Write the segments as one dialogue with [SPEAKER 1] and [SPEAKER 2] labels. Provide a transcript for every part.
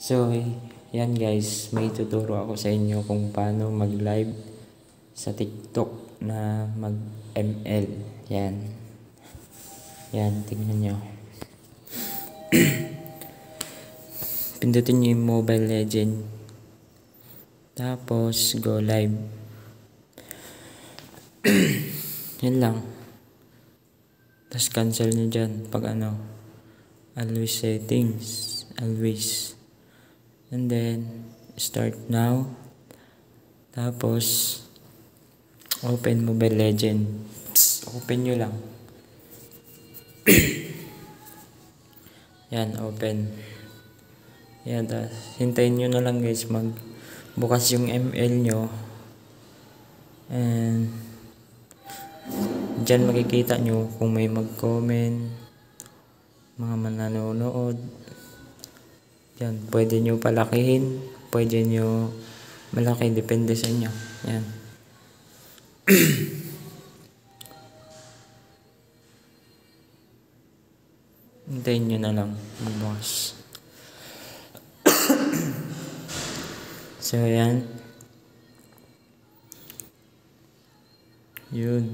[SPEAKER 1] So, yan guys, may tuturo ako sa inyo kung paano mag-live sa TikTok na mag-ML. Yan. Yan, tingnan nyo. Pindutin nyo yung Mobile Legend. Tapos, go live. Yan lang. Tapos, cancel nyo dyan pag always settings. Always. And then, start now. Tapos, open Mobile Legend. Open nyo lang. Yan, open. Yan, tapos hintayin nyo na lang guys magbukas yung ML nyo. And dyan makikita nyo kung may mag-comment, mga mananonood. Yan, pwede nyo palakihin, pwede nyo malaki, depende sa inyo. Yan. Hintayin nyo na lang magbukas. So, yan. Yun.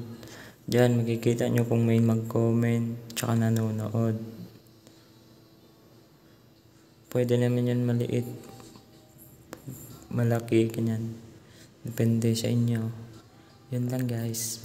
[SPEAKER 1] Diyan, makikita nyo kung may mag-comment, tsaka nanonood. Pwede naman yan maliit, malaki, ganyan. Depende sa inyo. Yun lang guys.